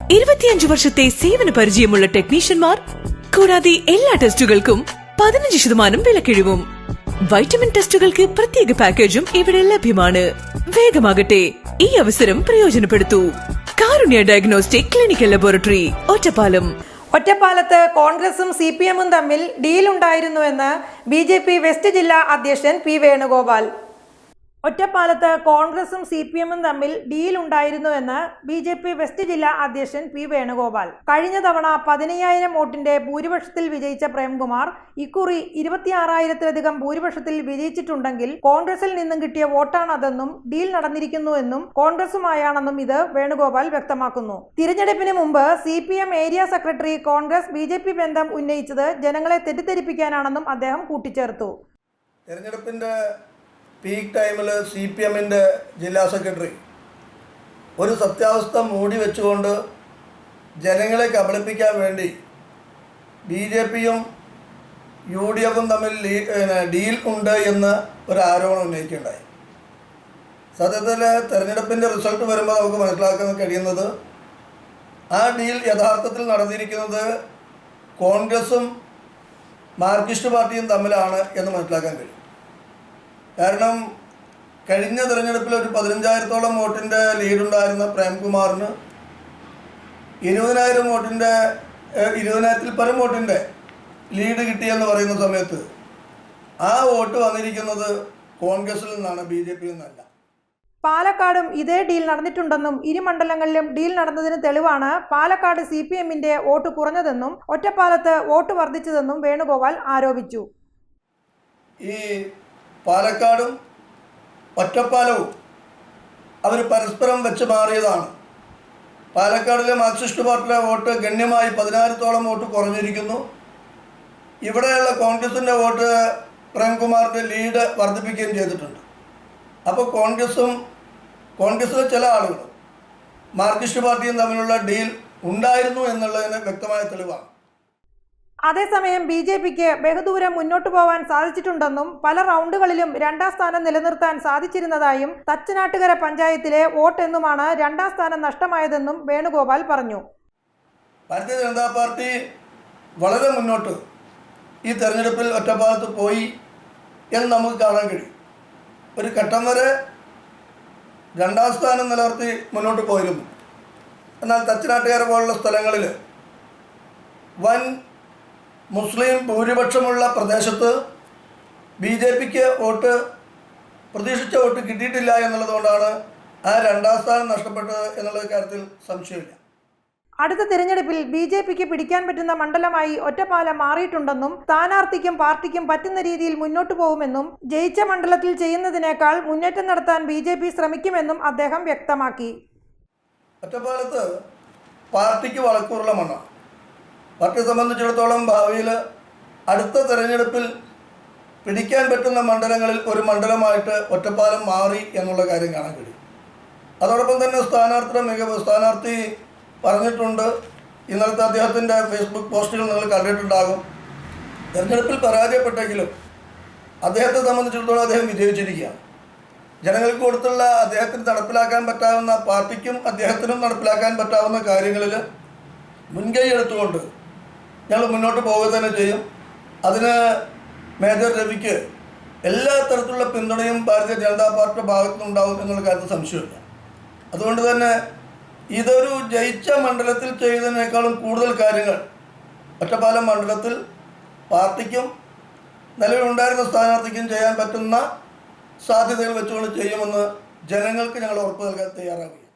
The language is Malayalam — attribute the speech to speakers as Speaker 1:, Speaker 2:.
Speaker 1: 25 വർഷത്തെ സേവന പരിചയമുള്ള ടെക്നീഷ്യന്മാർ കൂടാതെ എല്ലാ ടെസ്റ്റുകൾക്കും 15% വിലക്കിഴിവും. വൈറ്റമിൻ ടെസ്റ്റുകൾക്ക് പ്രത്യേക പാക്കേജും ഇവിടെ ലഭ്യമാണ്. വേഗമാകട്ടെ, ഈ അവസരം പ്രയോജനപ്പെടുത്തൂ. കാരുണ്യ ഡയഗ്നോസ്റ്റിക് ക്ലിനിക്കൽ ലബോറട്ടറി, ഒറ്റപ്പാലം.
Speaker 2: ഒറ്റപ്പാലത്ത് കോൺഗ്രസും CPM-ഉം തമ്മിൽ ഡീലുണ്ടായിരുന്നുവെന്ന് BJP വെസ്റ്റ് ജില്ലാ അധ്യക്ഷൻ P. വേണുഗോപാൽ. ഒറ്റപ്പാലത്ത് കോൺഗ്രസും CPM-ഉം തമ്മിൽ ഡീലുണ്ടായിരുന്നുവെന്ന് BJP വെസ്റ്റ് ജില്ലാ അധ്യക്ഷൻ P. വേണുഗോപാൽ. കഴിഞ്ഞ തവണ 15,000 വോട്ടിന്റെ ഭൂരിപക്ഷത്തിൽ വിജയിച്ച പ്രേംകുമാർ ഇക്കുറി 26,000-ലധികം ഭൂരിപക്ഷത്തിൽ വിജയിച്ചിട്ടുണ്ടെങ്കിൽ കോൺഗ്രസിൽ നിന്നും കിട്ടിയ വോട്ടാണതെന്നും ഡീൽ നടന്നിരിക്കുന്നുവെന്നും കോൺഗ്രസുമായാണെന്നും ഇത് വേണുഗോപാൽ വ്യക്തമാക്കുന്നു. തിരഞ്ഞെടുപ്പിന് മുമ്പ് CPM area secretary Congress BJP ബന്ധം ഉന്നയിച്ചത് ജനങ്ങളെ തെറ്റിദ്ധരിപ്പിക്കാനാണെന്നും അദ്ദേഹം കൂട്ടിച്ചേർത്തു.
Speaker 3: തെരഞ്ഞെടുപ്പിന്റെ പീക്ക് ടൈമിൽ CPM-ൻ്റെ ജില്ലാ സെക്രട്ടറി ഒരു സത്യാവസ്ഥ മൂടി വെച്ചുകൊണ്ട് ജനങ്ങളെ കബളിപ്പിക്കാൻ വേണ്ടി BJP-യും UDF-ഉം തമ്മിൽ ഡീൽ ഉണ്ട് എന്ന് ഒരു ആരോപണം ഉന്നയിക്കുകയുണ്ടായി. സത്യത്തിൽ തെരഞ്ഞെടുപ്പിൻ്റെ റിസൾട്ട് വരുമ്പോൾ നമുക്ക് മനസ്സിലാക്കാൻ കഴിയുന്നത് ആ ഡീൽ യഥാർത്ഥത്തിൽ നടന്നിരിക്കുന്നത് കോൺഗ്രസും മാർക്സിസ്റ്റ് പാർട്ടിയും തമ്മിലാണ് എന്ന് മനസ്സിലാക്കാൻ കഴിയും. കാരണം കഴിഞ്ഞ തെരഞ്ഞെടുപ്പിൽ ഒരു 15,000-ഓളം വോട്ടിൻ്റെ ലീഡുണ്ടായിരുന്ന പ്രേംകുമാറിന് 20,000-ൽ പരം വോട്ടിൻ്റെ ലീഡ് കിട്ടിയെന്ന് പറയുന്ന സമയത്ത് ആ വോട്ട് വന്നിരിക്കുന്നത് കോൺഗ്രസിൽ നിന്നാണ്, BJP-യിൽ നിന്നല്ല.
Speaker 2: പാലക്കാടും ഇതേ ഡീൽ നടന്നിട്ടുണ്ടെന്നും ഇരു മണ്ഡലങ്ങളിലും ഡീൽ നടന്നതിന് തെളിവാണ് പാലക്കാട് CPM-ന്റെ വോട്ട് കുറഞ്ഞതെന്നും ഒറ്റപ്പാലത്ത് വോട്ട് വർദ്ധിച്ചതെന്നും വേണുഗോപാൽ ആരോപിച്ചു.
Speaker 3: ഈ പാലക്കാടും ഒറ്റപ്പാലവും അവർ പരസ്പരം വെച്ച് മാറിയതാണ്. പാലക്കാടിലെ മാർക്സിസ്റ്റ് പാർട്ടിയുടെ വോട്ട് ഗണ്യമായി 16,000-ഓളം വോട്ട് കുറഞ്ഞിരിക്കുന്നു. ഇവിടെയുള്ള കോൺഗ്രസിൻ്റെ വോട്ട് പ്രേംകുമാറിൻ്റെ ലീഡ് വർദ്ധിപ്പിക്കുകയും ചെയ്തിട്ടുണ്ട്. അപ്പോൾ കോൺഗ്രസിലെ ചില ആളുകൾ മാർക്സിസ്റ്റ് പാർട്ടിയും തമ്മിലുള്ള ഡീൽ ഉണ്ടായിരുന്നു എന്നുള്ളതിന് വ്യക്തമായ തെളിവാണ്.
Speaker 2: അതേസമയം BJP-ക്ക് ബഹുദൂരം മുന്നോട്ടു പോകാൻ സാധിച്ചിട്ടുണ്ടെന്നും പല റൗണ്ടുകളിലും 2ാം സ്ഥാനം നിലനിർത്താൻ സാധിച്ചിരുന്നതായും തച്ചനാട്ടുകര പഞ്ചായത്തിലെ വോട്ടെന്നുമാണ് 2ാം സ്ഥാനം നഷ്ടമായതെന്നും വേണുഗോപാൽ പറഞ്ഞു.
Speaker 3: ഭാരതീയ ജനതാ പാർട്ടി വളരെ മുന്നോട്ട് ഈ തെരഞ്ഞെടുപ്പിൽ ഒറ്റപ്പാലത്ത് പോയി എന്ന് നമുക്ക് കാണാൻ കഴിയും. ഒരു ഘട്ടം വരെ 2ാം സ്ഥാനം നിലനിർത്തി മുന്നോട്ട് പോയിരുന്നു. എന്നാൽ തച്ചനാട്ടുകര പോലുള്ള സ്ഥലങ്ങളിൽ വൻ മുസ്ലിം ഭൂരിപക്ഷമുള്ള പ്രദേശത്ത് BJP-ക്ക് വോട്ട്, പ്രതീക്ഷിച്ച വോട്ട് കിട്ടിയിട്ടില്ല എന്നുള്ളതുകൊണ്ടാണ് ആ 2ാം സ്ഥാനം നഷ്ടപ്പെട്ടത് എന്നുള്ള കാര്യത്തിൽ സംശയമില്ല.
Speaker 2: അടുത്ത തിരഞ്ഞെടുപ്പിൽ BJP-ക്ക് പിടിക്കാൻ പറ്റുന്ന മണ്ഡലമായി ഒറ്റപ്പാലം മാറിയിട്ടുണ്ടെന്നും സ്ഥാനാർത്ഥിക്കും പാർട്ടിക്കും പറ്റുന്ന രീതിയിൽ മുന്നോട്ടു പോകുമെന്നും ജയിച്ച മണ്ഡലത്തിൽ ചെയ്യുന്നതിനേക്കാൾ മുന്നേറ്റം നടത്താൻ BJP ശ്രമിക്കുമെന്നും അദ്ദേഹം വ്യക്തമാക്കി.
Speaker 3: ഒറ്റപ്പാലത്ത് പാർട്ടിക്ക് വളക്കൂറുള്ള മണ്ണാണ്. പാർട്ടിയെ സംബന്ധിച്ചിടത്തോളം ഭാവിയിൽ അടുത്ത തെരഞ്ഞെടുപ്പിൽ പിടിക്കാൻ പറ്റുന്ന മണ്ഡലങ്ങളിൽ ഒരു മണ്ഡലമായിട്ട് ഒറ്റപ്പാലം മാറി എന്നുള്ള കാര്യം കാണാൻ കഴിയും. അതോടൊപ്പം തന്നെ സ്ഥാനാർത്ഥി പറഞ്ഞിട്ടുണ്ട്. ഇന്നലത്തെ അദ്ദേഹത്തിൻ്റെ ഫേസ്ബുക്ക് പോസ്റ്റുകൾ നിങ്ങൾ കണ്ടിട്ടുണ്ടാകും. തെരഞ്ഞെടുപ്പിൽ പരാജയപ്പെട്ടെങ്കിലും അദ്ദേഹത്തെ സംബന്ധിച്ചിടത്തോളം അദ്ദേഹം വിജയിച്ചിരിക്കുകയാണ്. ജനങ്ങൾക്ക് കൊടുത്തുള്ള അദ്ദേഹത്തിന് നടപ്പിലാക്കാൻ പറ്റാവുന്ന, പാർട്ടിക്കും അദ്ദേഹത്തിനും നടപ്പിലാക്കാൻ പറ്റാവുന്ന കാര്യങ്ങളിൽ മുൻകൈ എടുത്തുകൊണ്ട് ഞങ്ങൾ മുന്നോട്ട് പോവുക തന്നെ ചെയ്യും. അതിന് മേജർ രവിക്ക് എല്ലാ തരത്തിലുള്ള പിന്തുണയും ഭാരതീയ ജനതാ പാർട്ടിയുടെ ഭാഗത്തുനിന്നുണ്ടാവും എന്നുള്ള കാര്യത്തിൽ സംശയമില്ല. അതുകൊണ്ട് തന്നെ ഇതൊരു ജയിച്ച മണ്ഡലത്തിൽ ചെയ്തതിനേക്കാളും കൂടുതൽ കാര്യങ്ങൾ ഒറ്റപ്പാലം മണ്ഡലത്തിൽ പാർട്ടിക്കും നിലവിലുണ്ടായിരുന്ന സ്ഥാനാർത്ഥിക്കും ചെയ്യാൻ പറ്റുന്ന സാധ്യതകൾ വെച്ചുകൊണ്ട് ചെയ്യുമെന്ന് ജനങ്ങൾക്ക് ഞങ്ങൾ ഉറപ്പ് നൽകാൻ തയ്യാറാവുകയാണ്.